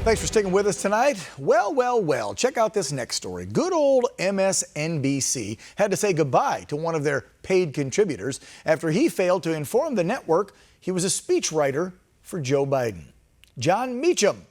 Thanks for sticking with us tonight. Well, check out this next story. Good old MSNBC had to say goodbye to one of their paid contributors after he failed to inform the network he was a speechwriter for Joe Biden. John Meacham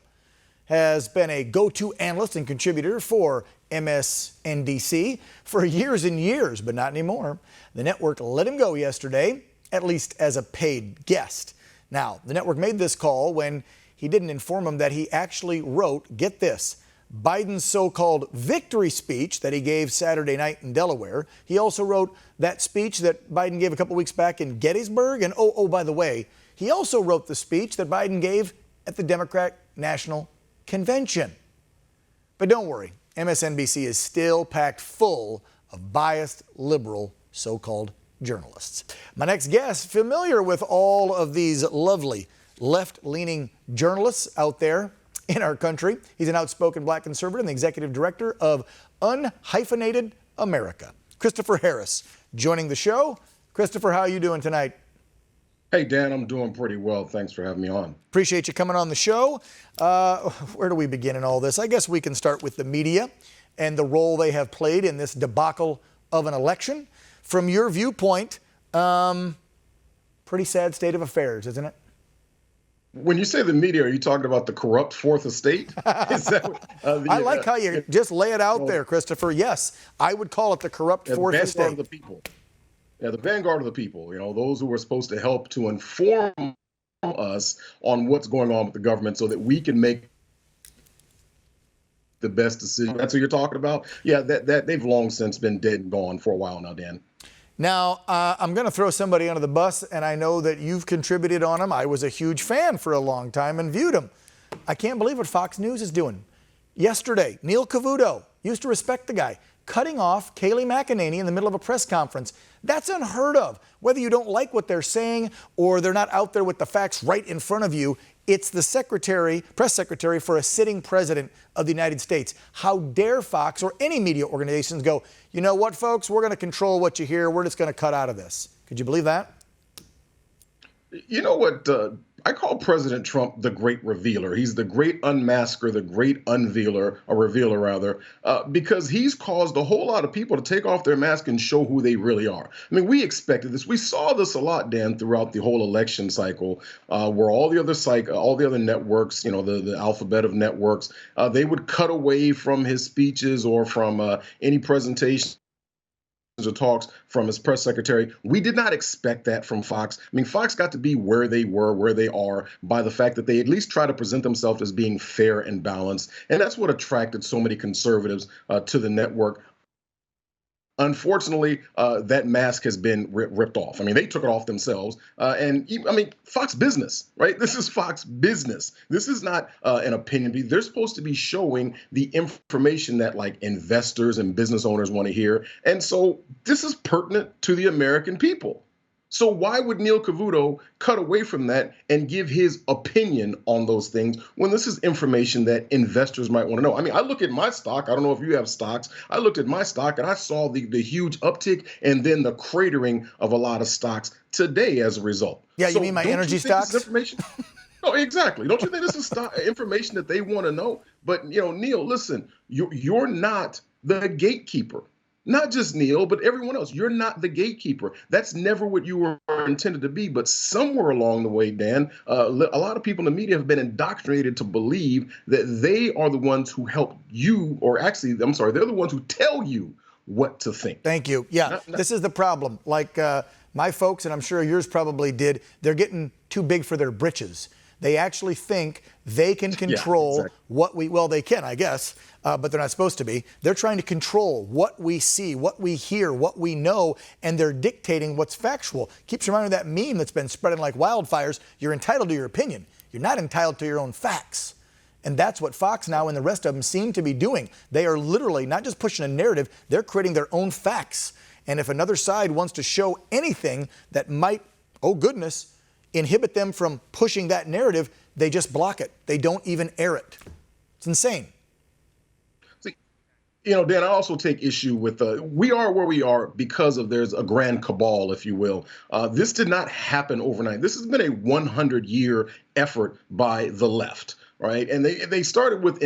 has been a go-to analyst and contributor for MSNBC for years and years, but not anymore. The network let him go yesterday, at least as a paid guest. Now, the network made this call when he didn't inform him that he actually wrote, get this, Biden's so-called victory speech that he gave Saturday night in Delaware. He also wrote that speech that Biden gave a couple weeks back in Gettysburg. And oh, by the way, he also wrote the speech that Biden gave at the Democrat National Convention. But don't worry, MSNBC is still packed full of biased liberal so-called journalists. My next guest, familiar with all of these lovely left-leaning journalists out there in our country. He's an outspoken black conservative and the executive director of Unhyphenated America. Christopher Harris joining the show. Christopher, how are you doing tonight? Hey, Dan, I'm doing pretty well. Thanks for having me on. Appreciate you coming on the show. Where do we begin in all this? I guess we can start with the media and the role they have played in this debacle of an election. From your viewpoint, pretty sad state of affairs, isn't it? When you say the media, are you talking about the corrupt fourth estate? Is that what, I like how you just lay it out there, Christopher. Yes, I would call it the corrupt fourth estate. The vanguard of the people. Yeah, the vanguard of the people. You know, those who are supposed to help to inform us on what's going on with the government so that we can make the best decision. That's what you're talking about? Yeah, that they've long since been dead and gone for a while now, Dan. Now, I'm going to throw somebody under the bus, and I know that you've contributed on him. I was a huge fan for a long time and viewed him. I can't believe what Fox News is doing. Yesterday, Neil Cavuto, used to respect the guy, cutting off Kayleigh McEnany in the middle of a press conference. That's unheard of. Whether you don't like what they're saying or they're not out there with the facts right in front of you, it's the press secretary for a sitting president of the United States. How dare Fox or any media organizations go, you know what, folks, we're going to control what you hear. We're just going to cut out of this. Could you believe that? You know what? I call President Trump the great revealer. He's the great unmasker, the great unveiler, or revealer rather, because he's caused a whole lot of people to take off their mask and show who they really are. I mean, we expected this. We saw this a lot, Dan, throughout the whole election cycle, where all the other networks, you know, the alphabet of networks, they would cut away from his speeches or from any presentation or talks from his press secretary. We did not expect that from Fox. I mean, Fox got to be where they were, where they are, by the fact that they at least try to present themselves as being fair and balanced. And that's what attracted so many conservatives to the network. Unfortunately, that mask has been ripped off. I mean, they took it off themselves. Fox business, right? This is Fox business. This is not an opinion. They're supposed to be showing the information that like investors and business owners want to hear. And so this is pertinent to the American people. So why would Neil Cavuto cut away from that and give his opinion on those things when this is information that investors might want to know? I mean, I look at my stock. I don't know if you have stocks. I looked at my stock and I saw the huge uptick and then the cratering of a lot of stocks today as a result. Yeah, you mean my energy stocks? Information? No, exactly. Don't you think this is information that they want to know? But, you know, Neil, listen, you're not the gatekeeper. Not just Neil, but everyone else. You're not the gatekeeper. That's never what you were intended to be. But somewhere along the way, Dan, a lot of people in the media have been indoctrinated to believe that they are the ones who help you, or actually, I'm sorry, they're the ones who tell you what to think. Thank you. Yeah, this is the problem. Like my folks, and I'm sure yours probably did, they're getting too big for their britches. They actually think they can control well, they can, I guess, but they're not supposed to be. They're trying to control what we see, what we hear, what we know, and they're dictating what's factual. Keeps reminding me of that meme that's been spreading like wildfires. You're entitled to your opinion. You're not entitled to your own facts. And that's what Fox now and the rest of them seem to be doing. They are literally not just pushing a narrative, they're creating their own facts. And if another side wants to show anything that might, oh goodness, inhibit them from pushing that narrative, they just block it. They don't even air it. It's insane. See, you know, Dan, I also take issue with we are where we are because of there's a grand cabal, if you will. This did not happen overnight. This has been a 100-year effort by the left. right? And they started with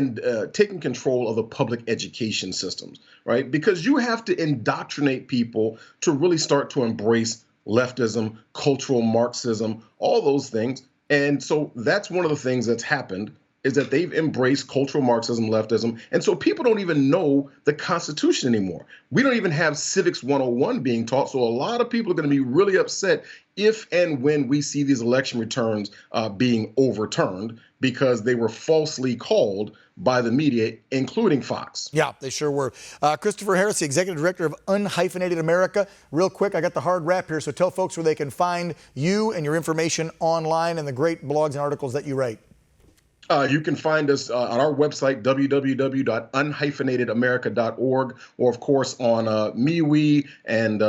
taking control of the public education systems, right? Because you have to indoctrinate people to really start to embrace leftism, cultural Marxism, all those things. And so that's one of the things that's happened is that they've embraced cultural Marxism, leftism. And so people don't even know the Constitution anymore. We don't even have Civics 101 being taught. So a lot of people are going to be really upset if and when we see these election returns being overturned because they were falsely called by the media, including Fox. Yeah, they sure were. Christopher Harris, the Executive Director of Unhyphenated America. Real quick, I got the hard wrap here, so tell folks where they can find you and your information online and the great blogs and articles that you write. You can find us on our website, www.unhyphenatedamerica.org, or of course on MeWe and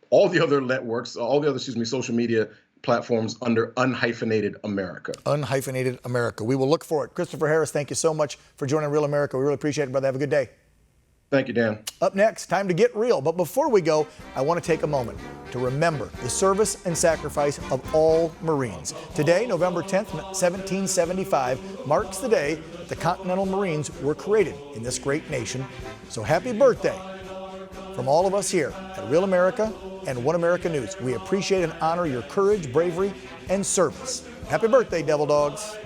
all the other networks, social media platforms under Unhyphenated America. Unhyphenated America. We will look for it. Christopher Harris, thank you so much for joining Real America. We really appreciate it, brother. Have a good day. Thank you, Dan. Up next, time to get real. But before we go, I want to take a moment to remember the service and sacrifice of all Marines. Today, November 10th, 1775, marks the day the Continental Marines were created in this great nation. So happy birthday from all of us here at Real America and One America News. We appreciate and honor your courage, bravery, and service. Happy birthday, Devil Dogs.